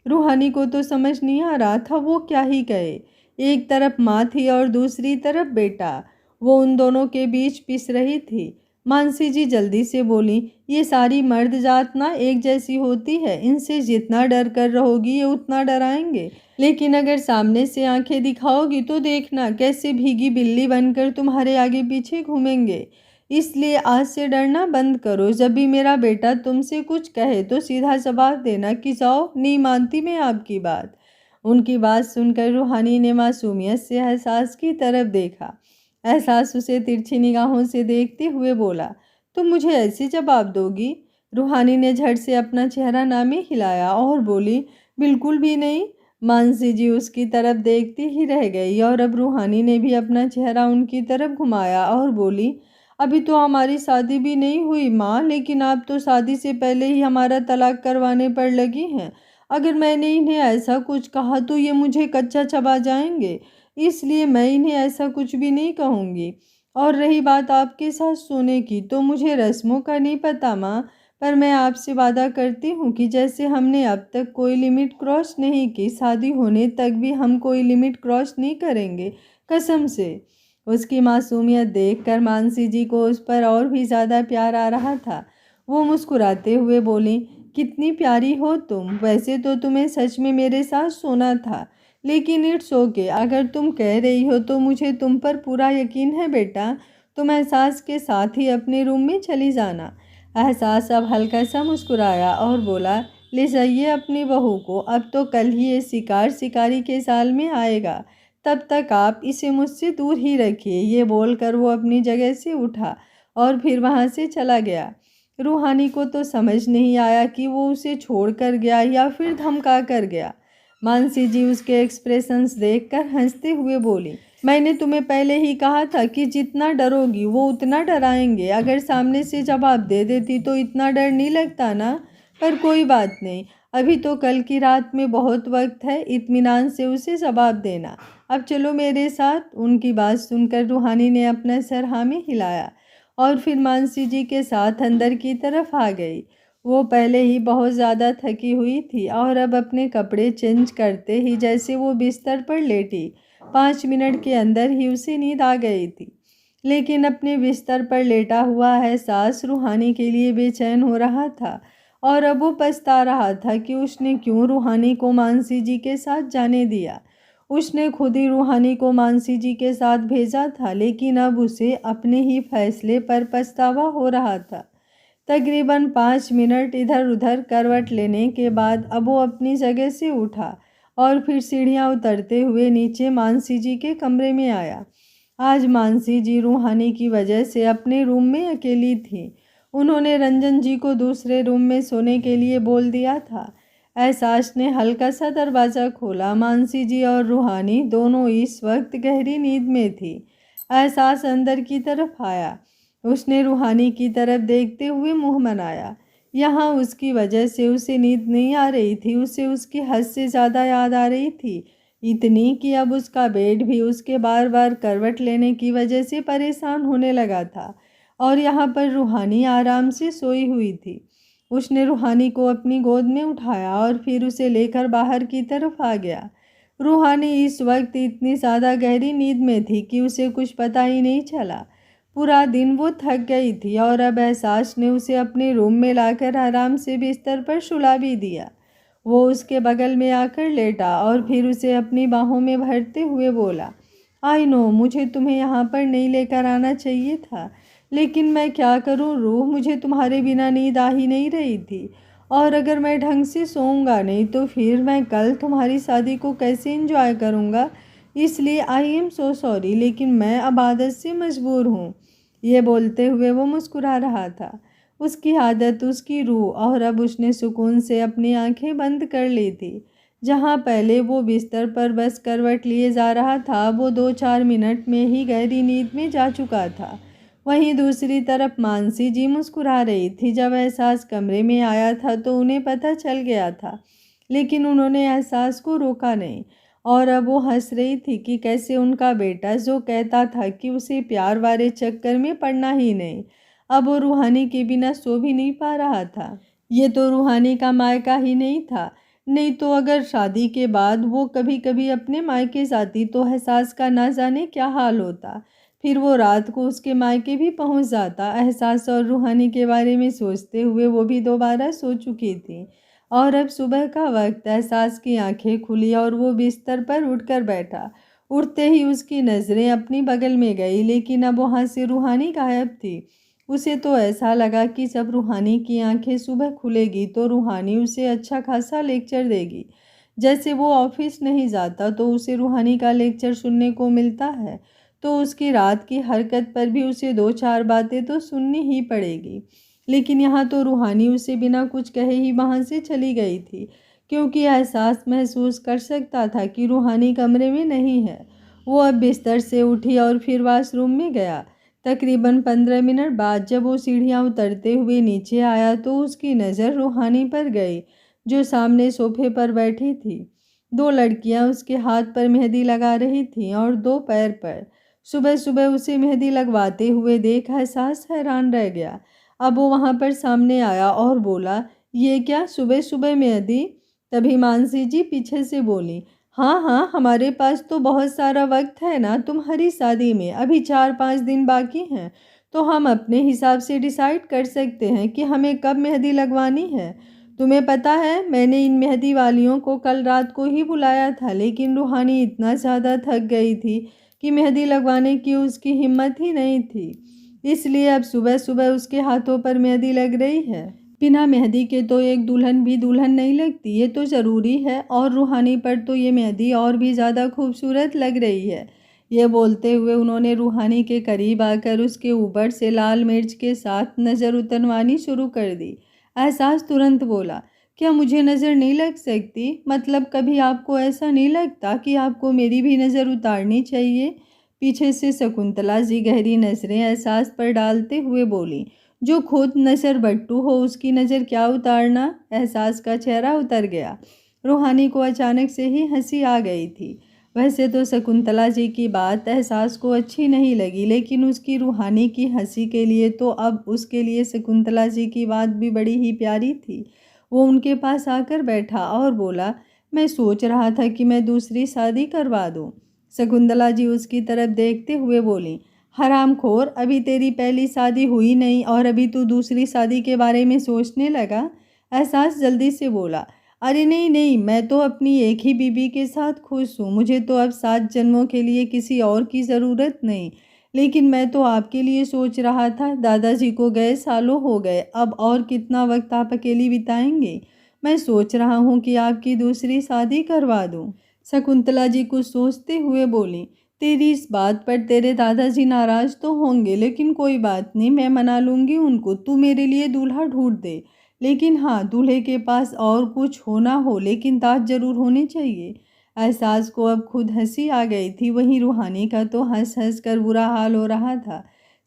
रूहानी को तो समझ नहीं आ रहा था वो क्या ही कहे। एक तरफ माँ थी और दूसरी तरफ बेटा, वो उन दोनों के बीच पिस रही थी। मानसी जी जल्दी से बोली, ये सारी मर्द जात ना एक जैसी होती है, इनसे जितना डर कर रहोगी ये उतना डराएंगे, लेकिन अगर सामने से आंखें दिखाओगी तो देखना कैसे भीगी बिल्ली बनकर तुम्हारे आगे पीछे घूमेंगे। इसलिए आज से डरना बंद करो। जब भी मेरा बेटा तुमसे कुछ कहे तो सीधा जवाब देना कि जाओ, नहीं मानती मैं आपकी बात। उनकी बात सुनकर रूहानी ने मासूमियत से एहसास की तरफ देखा। एहसास उसे तिरछी निगाहों से देखते हुए बोला, तुम मुझे ऐसे जवाब दोगी? रूहानी ने झट से अपना चेहरा नामे हिलाया और बोली, बिल्कुल भी नहीं। मानसी जी उसकी तरफ देखती ही रह गई और अब रूहानी ने भी अपना चेहरा उनकी तरफ घुमाया और बोली, अभी तो हमारी शादी भी नहीं हुई माँ, लेकिन आप तो शादी से पहले ही हमारा तलाक करवाने पर लगी हैं। अगर मैंने इन्हें ऐसा कुछ कहा तो ये मुझे कच्चा चबा जाएंगे, इसलिए मैं इन्हें ऐसा कुछ भी नहीं कहूँगी। और रही बात आपके साथ सोने की, तो मुझे रस्मों का नहीं पता माँ, पर मैं आपसे वादा करती हूँ कि जैसे हमने अब तक कोई लिमिट क्रॉस नहीं की, शादी होने तक भी हम कोई लिमिट क्रॉस नहीं करेंगे, कसम से। उसकी मासूमियत देखकर मानसी जी को उस पर और भी ज़्यादा प्यार आ रहा था। वो मुस्कुराते हुए बोली, कितनी प्यारी हो तुम, वैसे तो तुम्हें सच में मेरे साथ सोना था, लेकिन इट्स ओके, अगर तुम कह रही हो तो मुझे तुम पर पूरा यकीन है बेटा। तुम एहसास के साथ ही अपने रूम में चली जाना। एहसास अब हल्का सा मुस्कुराया और बोला, ले जाइए अपनी बहू को, अब तो कल ही ये शिकार शिकारी के साल में आएगा, तब तक आप इसे मुझसे दूर ही रखिए। ये बोलकर वो अपनी जगह से उठा और फिर वहाँ से चला गया। रूहानी को तो समझ नहीं आया कि वो उसे छोड़ कर गया या फिर धमका कर गया। मानसी जी उसके एक्सप्रेशंस देखकर हंसते हुए बोली, मैंने तुम्हें पहले ही कहा था कि जितना डरोगी वो उतना डराएंगे। अगर सामने से जवाब दे देती तो इतना डर नहीं लगता ना। पर कोई बात नहीं, अभी तो कल की रात में बहुत वक्त है, इत्मीनान से उसे जवाब देना। अब चलो मेरे साथ। उनकी बात सुनकर रूहानी ने अपना सर हाँ में हिलाया और फिर मानसी जी के साथ अंदर की तरफ आ गई। वो पहले ही बहुत ज़्यादा थकी हुई थी और अब अपने कपड़े चेंज करते ही जैसे वो बिस्तर पर लेटी, 5 मिनट के अंदर ही उसे नींद आ गई थी। लेकिन अपने बिस्तर पर लेटा हुआ एहसास रूहानी के लिए बेचैन हो रहा था और अब वो पछता रहा था कि उसने क्यों रूहानी को मानसी जी के साथ जाने दिया। उसने खुद ही रूहानी को मानसी जी के साथ भेजा था, लेकिन अब उसे अपने ही फैसले पर पछतावा हो रहा था। तकरीबन 5 मिनट इधर उधर करवट लेने के बाद अब वो अपनी जगह से उठा और फिर सीढ़ियाँ उतरते हुए नीचे मानसी जी के कमरे में आया। आज मानसी जी रूहानी की वजह से अपने रूम में अकेली थी। उन्होंने रंजन जी को दूसरे रूम में सोने के लिए बोल दिया था। एहसास ने हल्का सा दरवाज़ा खोला। मानसी जी और रूहानी दोनों इस वक्त गहरी नींद में थी। एहसास अंदर की तरफ आया। उसने रूहानी की तरफ देखते हुए मुंह बनाया। यहाँ उसकी वजह से उसे नींद नहीं आ रही थी, उसे उसकी हद से ज़्यादा याद आ रही थी, इतनी कि अब उसका बेड भी उसके बार बार करवट लेने की वजह से परेशान होने लगा था। और यहाँ पर रूहानी आराम से सोई हुई थी। उसने रूहानी को अपनी गोद में उठाया और फिर उसे लेकर बाहर की तरफ आ गया। रूहानी इस वक्त इतनी ज़्यादा गहरी नींद में थी कि उसे कुछ पता ही नहीं चला। पूरा दिन वो थक गई थी और अब एहसास ने उसे अपने रूम में लाकर आराम से बिस्तर पर सुला भी दिया। वो उसके बगल में आकर लेटा और फिर उसे अपनी बाहों में भरते हुए बोला, आई नो मुझे तुम्हें यहाँ पर नहीं लेकर आना चाहिए था, लेकिन मैं क्या करूँ रूह, मुझे तुम्हारे बिना नींद आ ही नहीं रही थी। और अगर मैं ढंग से सोऊंगा नहीं तो फिर मैं कल तुम्हारी शादी को कैसे एंजॉय करूँगा। इसलिए आई एम सो सॉरी, लेकिन मैं अब आदत से मजबूर हूँ। ये बोलते हुए वो मुस्कुरा रहा था। उसकी आदत, उसकी रूह, और अब उसने सुकून से अपनी आंखें बंद कर ली थी। जहाँ पहले वो बिस्तर पर बस करवट लिए जा रहा था, वो 2-4 मिनट में ही गहरी नींद में जा चुका था। वहीं दूसरी तरफ मानसी जी मुस्कुरा रही थी। जब एहसास कमरे में आया था तो उन्हें पता चल गया था, लेकिन उन्होंने एहसास को रोका नहीं। और अब वो हंस रही थी कि कैसे उनका बेटा, जो कहता था कि उसे प्यार वाले चक्कर में पड़ना ही नहीं, अब वो रूहानी के बिना सो भी नहीं पा रहा था। ये तो रूहानी का मायका ही नहीं था। नहीं तो अगर शादी के बाद वो कभी कभी अपने मायके जाती तो एहसास का ना जाने क्या हाल होता। फिर वो रात को उसके मायके भी पहुंच जाता। एहसास और रूहानी के बारे में सोचते हुए वो भी दोबारा सो चुकी थी। और अब सुबह का वक्त। एहसास की आंखें खुली और वो बिस्तर पर उठकर बैठा। उठते ही उसकी नज़रें अपनी बगल में गई, लेकिन अब वहाँ से रूहानी गायब थी। उसे तो ऐसा लगा कि जब रूहानी की आंखें सुबह खुलेगी तो रूहानी उसे अच्छा खासा लेक्चर देगी। जैसे वो ऑफिस नहीं जाता तो उसे रूहानी का लेक्चर सुनने को मिलता है, तो उसकी रात की हरकत पर भी उसे दो चार बातें तो सुननी ही पड़ेगी। लेकिन यहाँ तो रूहानी उसे बिना कुछ कहे ही वहाँ से चली गई थी, क्योंकि एहसास महसूस कर सकता था कि रूहानी कमरे में नहीं है। वो अब बिस्तर से उठी और फिर वॉशरूम में गया। तकरीबन 15 मिनट बाद जब वो सीढ़ियाँ उतरते हुए नीचे आया तो उसकी नज़र रूहानी पर गई, जो सामने सोफे पर बैठी थी। दो लड़कियां उसके हाथ पर मेहंदी लगा रही थीं और दो पैर पर। सुबह सुबह उसे मेहंदी लगवाते हुए देख एहसास हैरान रह गया। अब वो वहाँ पर सामने आया और बोला, ये क्या सुबह सुबह मेहंदी? तभी मानसी जी पीछे से बोली, हाँ हाँ, हमारे पास तो बहुत सारा वक्त है ना तुम्हारी शादी में, अभी 4-5 दिन बाकी हैं, तो हम अपने हिसाब से डिसाइड कर सकते हैं कि हमें कब मेहंदी लगवानी है। तुम्हें पता है, मैंने इन मेहंदी वालियों को कल रात को ही बुलाया था, लेकिन रूहानी इतना ज़्यादा थक गई थी कि मेहंदी लगवाने की उसकी हिम्मत ही नहीं थी। इसलिए अब सुबह सुबह उसके हाथों पर मेहंदी लग रही है। बिना मेहंदी के तो एक दुल्हन भी दुल्हन नहीं लगती, ये तो ज़रूरी है, और रूहानी पर तो ये मेहंदी और भी ज़्यादा खूबसूरत लग रही है। ये बोलते हुए उन्होंने रूहानी के करीब आकर उसके ऊपर से लाल मिर्च के साथ नज़र उतरवानी शुरू कर दी। एहसास तुरंत बोला, क्या मुझे नज़र नहीं लग सकती? मतलब कभी आपको ऐसा नहीं लगता कि आपको मेरी भी नज़र उतारनी चाहिए? पीछे से शकुंतला जी गहरी नज़रें एहसास पर डालते हुए बोली, जो खुद नज़र बट्टू हो उसकी नज़र क्या उतारना? एहसास का चेहरा उतर गया। रूहानी को अचानक से ही हंसी आ गई थी। वैसे तो शकुंतला जी की बात एहसास को अच्छी नहीं लगी, लेकिन उसकी रूहानी की हंसी के लिए तो अब उसके लिए शकुंतला जी की बात भी बड़ी ही प्यारी थी। वो उनके पास आकर बैठा और बोला, मैं सोच रहा था कि मैं दूसरी शादी करवा दूँ। शकुंतला जी उसकी तरफ देखते हुए बोली, हरामखोर, अभी तेरी पहली शादी हुई नहीं और अभी तू दूसरी शादी के बारे में सोचने लगा? एहसास जल्दी से बोला, अरे नहीं नहीं, मैं तो अपनी एक ही बीबी के साथ खुश हूँ, मुझे तो अब 7 जन्मों के लिए किसी और की ज़रूरत नहीं। लेकिन मैं तो आपके लिए सोच रहा था, दादाजी को गए सालों हो गए, अब और कितना वक्त आप अकेली बिताएंगे? मैं सोच रहा हूँ कि आपकी दूसरी शादी करवा दूँ। शकुंतला जी कुछ सोचते हुए बोली, तेरी इस बात पर तेरे दादाजी नाराज तो होंगे, लेकिन कोई बात नहीं, मैं मना लूँगी उनको। तू मेरे लिए दूल्हा ढूंढ दे, लेकिन हाँ, दूल्हे के पास और कुछ हो ना हो, लेकिन दांत जरूर होने चाहिए। एहसास को अब खुद हंसी आ गई थी, वहीं रूहानी का तो हंस हंस कर बुरा हाल हो रहा था।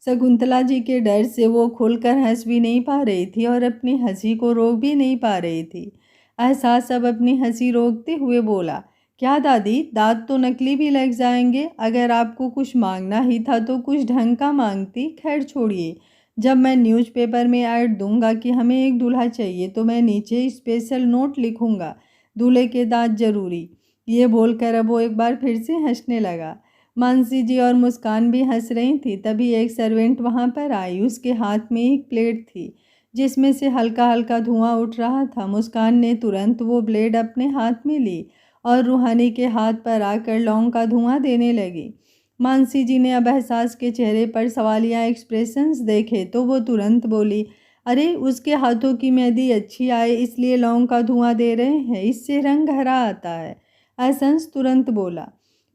शकुंतला जी के डर से वो खुलकर हंस भी नहीं पा रही थी और अपनी हंसी को रोक भी नहीं पा रही थी। एहसास अब अपनी हंसी रोकते हुए बोला, क्या दादी, दांत तो नकली भी लग जाएंगे? अगर आपको कुछ मांगना ही था तो कुछ ढंग का मांगती। खैर छोड़िए, जब मैं न्यूज़पेपर में ऐड दूंगा कि हमें एक दूल्हा चाहिए तो मैं नीचे स्पेशल नोट लिखूंगा, दूल्हे के दांत जरूरी। ये बोलकर अब वो एक बार फिर से हंसने लगा। मानसी जी और मुस्कान भी हंस रही थी। तभी एक सर्वेंट वहां पर आई। उसके हाथ में एक प्लेट थी जिसमें से हल्का हल्का धुआं उठ रहा था। मुस्कान ने तुरंत वो ब्लेड अपने हाथ में ली और रूहानी के हाथ पर आकर लौंग का धुआं देने लगी। मानसी जी ने अब एहसास के चेहरे पर सवालिया एक्सप्रेशंस देखे तो वो तुरंत बोली, अरे उसके हाथों की मेहंदी अच्छी आए इसलिए लौंग का धुआं दे रहे हैं, इससे रंग गहरा आता है। एहसास तुरंत बोला,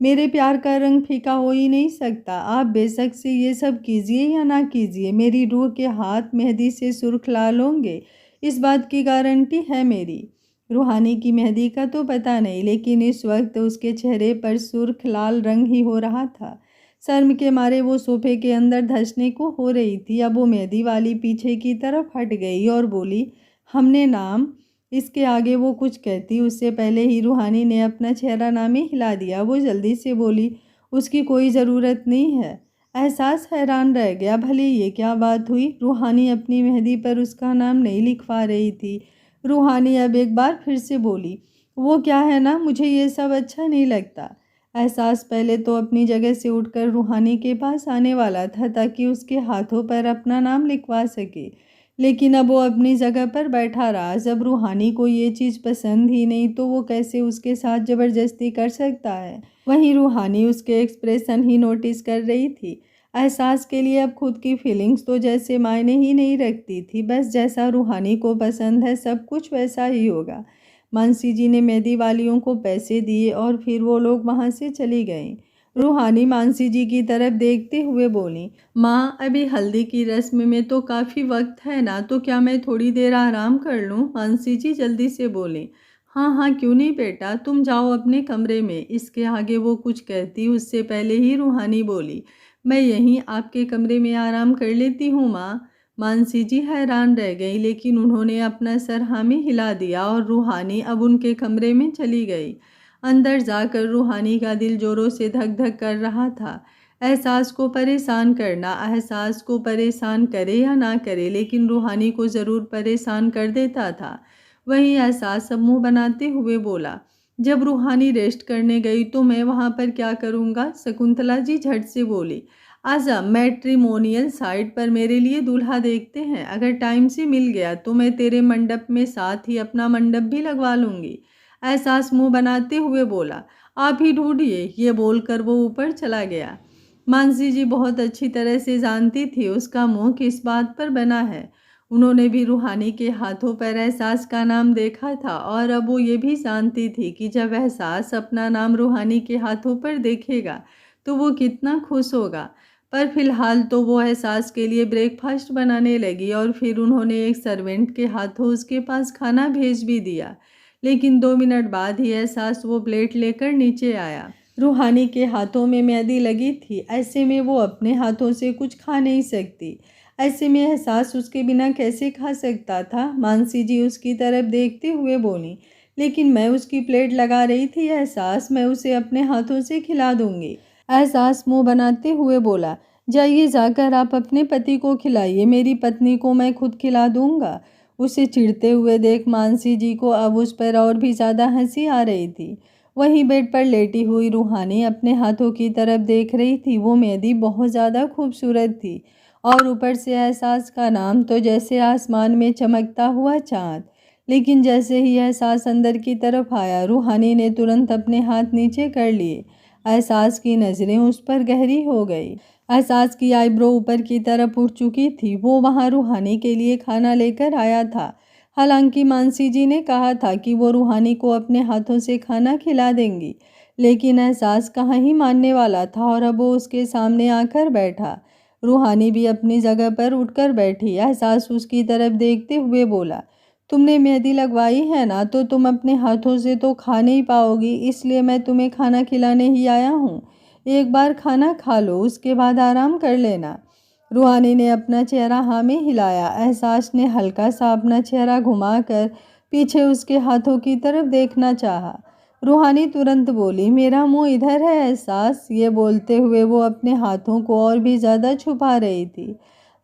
मेरे प्यार का रंग फीका हो ही नहीं सकता। आप बेशक से ये सब कीजिए या ना कीजिए, मेरी रूह के हाथ मेहंदी से सुर्ख लाल होंगे, इस बात की गारंटी है मेरी। रूहानी की मेहंदी का तो पता नहीं, लेकिन इस वक्त उसके चेहरे पर सुर्ख लाल रंग ही हो रहा था। शर्म के मारे वो सोफे के अंदर धंसने को हो रही थी। अब वो मेहंदी वाली पीछे की तरफ हट गई और बोली, हमने नाम। इसके आगे वो कुछ कहती उससे पहले ही रूहानी ने अपना चेहरा नामे हिला दिया। वो जल्दी से बोली, उसकी कोई ज़रूरत नहीं है। एहसास हैरान रह गया, भले ये क्या बात हुई, रूहानी अपनी मेहंदी पर उसका नाम नहीं लिखवा रही थी। रूहानी अब एक बार फिर से बोली, वो क्या है ना, मुझे ये सब अच्छा नहीं लगता। एहसास पहले तो अपनी जगह से उठकर रूहानी के पास आने वाला था ताकि उसके हाथों पर अपना नाम लिखवा सके, लेकिन अब वो अपनी जगह पर बैठा रहा। जब रूहानी को ये चीज़ पसंद ही नहीं तो वो कैसे उसके साथ ज़बरदस्ती कर सकता है। वहीं रूहानी उसके एक्सप्रेशन ही नोटिस कर रही थी। एहसास के लिए अब खुद की फीलिंग्स तो जैसे मायने ही नहीं रखती थी, बस जैसा रूहानी को पसंद है सब कुछ वैसा ही होगा। मानसी जी ने मेहंदी वालियों को पैसे दिए और फिर वो लोग वहाँ से चली गईं। रूहानी मानसी जी की तरफ देखते हुए बोली, माँ अभी हल्दी की रस्म में तो काफ़ी वक्त है ना, तो क्या मैं थोड़ी देर आराम कर लूँ? मानसी जी जल्दी से बोली। हाँ हाँ क्यों नहीं बेटा, तुम जाओ अपने कमरे में। इसके आगे वो कुछ कहती उससे पहले ही रूहानी बोली, मैं यहीं आपके कमरे में आराम कर लेती हूँ माँ। मानसी जी हैरान रह गई, लेकिन उन्होंने अपना सर हाँ में हिला दिया और रूहानी अब उनके कमरे में चली गई। अंदर जाकर रूहानी का दिल जोरों से धक धक कर रहा था। एहसास को परेशान करना, एहसास को परेशान करे या ना करे, लेकिन रूहानी को ज़रूर परेशान कर देता था। वहीं एहसास सब मुँह बनाते हुए बोला, जब रूहानी रेस्ट करने गई तो मैं वहाँ पर क्या करूँगा? शकुंतला जी झट से बोली, आजा मैट्रिमोनियल साइट पर मेरे लिए दूल्हा देखते हैं। अगर टाइम से मिल गया तो मैं तेरे मंडप में साथ ही अपना मंडप भी लगवा लूँगी। एहसास मुंह बनाते हुए बोला, आप ही ढूंढिए। ये बोलकर वो ऊपर चला गया। मानसी जी बहुत अच्छी तरह से जानती थी उसका मुंह किस बात पर बना है। उन्होंने भी रूहानी के हाथों पर एहसास का नाम देखा था और अब वो ये भी जानती थी कि जब एहसास अपना नाम रूहानी के हाथों पर देखेगा तो वो कितना खुश होगा। पर फिलहाल तो वो एहसास के लिए ब्रेकफास्ट बनाने लगी और फिर उन्होंने एक सर्वेंट के हाथों उसके पास खाना भेज भी दिया। लेकिन 2 मिनट बाद ही एहसास वो प्लेट लेकर नीचे आया। रूहानी के हाथों में मेहंदी लगी थी, ऐसे में वो अपने हाथों से कुछ खा नहीं सकती। ऐसे में एहसास उसके बिना कैसे खा सकता था? मानसी जी उसकी तरफ देखते हुए बोली, लेकिन मैं उसकी प्लेट लगा रही थी एहसास, मैं उसे अपने हाथों से खिला दूंगी। एहसास मुंह बनाते हुए बोला, जाइए जाकर आप अपने पति को खिलाइए, मेरी पत्नी को मैं खुद खिला दूंगा। उसे चिढ़ते हुए देख मानसी जी को अब उस पर और भी ज़्यादा हंसी आ रही थी। वहीं बेड पर लेटी हुई रूहानी अपने हाथों की तरफ देख रही थी। वो मेहंदी बहुत ज़्यादा खूबसूरत थी और ऊपर से एहसास का नाम तो जैसे आसमान में चमकता हुआ चाँद। लेकिन जैसे ही एहसास अंदर की तरफ आया, रूहानी ने तुरंत अपने हाथ नीचे कर लिए। एहसास की नज़रें उस पर गहरी हो गई। एहसास की आईब्रो ऊपर की तरफ उठ चुकी थी। वो वहाँ रूहानी के लिए खाना लेकर आया था। हालांकि मानसी जी ने कहा था कि वो रूहानी को अपने हाथों से खाना खिला देंगी, लेकिन एहसास कहाँ ही मानने वाला था और अब वो उसके सामने आकर बैठा। रूहानी भी अपनी जगह पर उठकर बैठी। एहसास उसकी तरफ देखते हुए बोला, तुमने मेहंदी लगवाई है ना, तो तुम अपने हाथों से तो खा नहीं पाओगी, इसलिए मैं तुम्हें खाना खिलाने ही आया हूँ। एक बार खाना खा लो, उसके बाद आराम कर लेना। रूहानी ने अपना चेहरा हाँ में हिलाया। एहसास ने हल्का सा अपना चेहरा घुमाकर पीछे उसके हाथों की तरफ देखना चाहा। रूहानी तुरंत बोली, मेरा मुंह इधर है एहसास। ये बोलते हुए वो अपने हाथों को और भी ज़्यादा छुपा रही थी।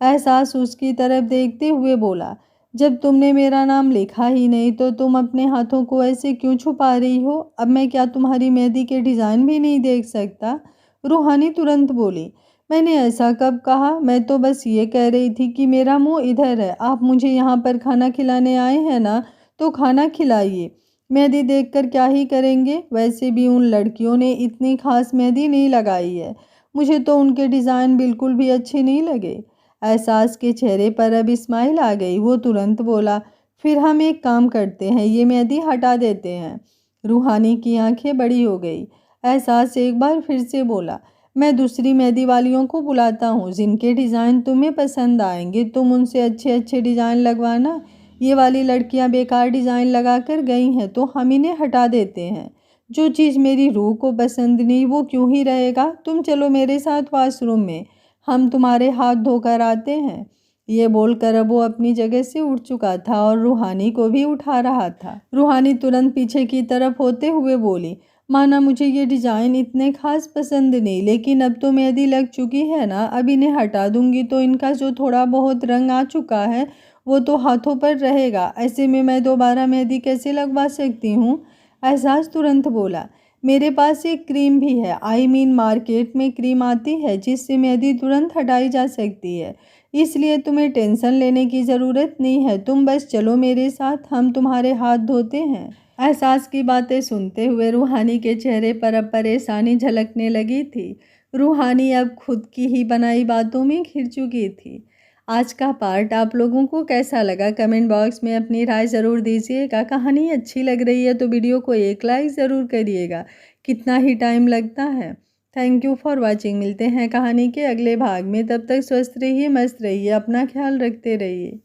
एहसास उसकी तरफ देखते हुए बोला, जब तुमने मेरा नाम लिखा ही नहीं तो तुम अपने हाथों को ऐसे क्यों छुपा रही हो? अब मैं क्या तुम्हारी मेहंदी के डिज़ाइन भी नहीं देख सकता? रूहानी तुरंत बोली, मैंने ऐसा कब कहा? मैं तो बस ये कह रही थी कि मेरा मुंह इधर है। आप मुझे यहाँ पर खाना खिलाने आए हैं ना, तो खाना खिलाइए। मेहंदी देखकर क्या ही करेंगे? वैसे भी उन लड़कियों ने इतनी खास मेहंदी नहीं लगाई है। मुझे तो उनके डिज़ाइन बिल्कुल भी अच्छे नहीं लगे। एहसास के चेहरे पर अब स्माइल आ गई। वो तुरंत बोला, फिर हम एक काम करते हैं, ये मेहंदी हटा देते हैं। रूहानी की आंखें बड़ी हो गई। एहसास एक बार फिर से बोला, मैं दूसरी मेहंदी वालियों को बुलाता हूँ, जिनके डिज़ाइन तुम्हें पसंद आएंगे तुम उनसे अच्छे अच्छे डिज़ाइन लगवाना। ये वाली लड़कियाँ बेकार डिज़ाइन लगा कर गई हैं तो हम इन्हें हटा देते हैं। जो चीज़ मेरी रूह को पसंद नहीं वो क्यों ही रहेगा? तुम चलो मेरे साथ वॉशरूम में, हम तुम्हारे हाथ धोकर आते हैं। ये बोलकर अब वो अपनी जगह से उठ चुका था और रूहानी को भी उठा रहा था। रूहानी तुरंत पीछे की तरफ होते हुए बोली, माना मुझे ये डिज़ाइन इतने खास पसंद नहीं, लेकिन अब तो मेहंदी लग चुकी है ना, अब इन्हें हटा दूंगी तो इनका जो थोड़ा बहुत रंग आ चुका है वो तो हाथों पर रहेगा। ऐसे में मैं दोबारा मेहंदी कैसे लगवा सकती हूँ? एहसास तुरंत बोला, मेरे पास एक क्रीम भी है। मार्केट में क्रीम आती है जिससे मेहंदी तुरंत हटाई जा सकती है, इसलिए तुम्हें टेंशन लेने की ज़रूरत नहीं है। तुम बस चलो मेरे साथ, हम तुम्हारे हाथ धोते हैं। एहसास की बातें सुनते हुए रूहानी के चेहरे पर अब परेशानी झलकने लगी थी। रूहानी अब खुद की ही बनाई बातों में घिर चुकी थी। आज का पार्ट आप लोगों को कैसा लगा कमेंट बॉक्स में अपनी राय ज़रूर दीजिएगा। कहानी अच्छी लग रही है तो वीडियो को एक लाइक ज़रूर करिएगा, कितना ही टाइम लगता है। Thank you for watching. मिलते हैं कहानी के अगले भाग में, तब तक स्वस्थ रहिए, मस्त रहिए, अपना ख्याल रखते रहिए।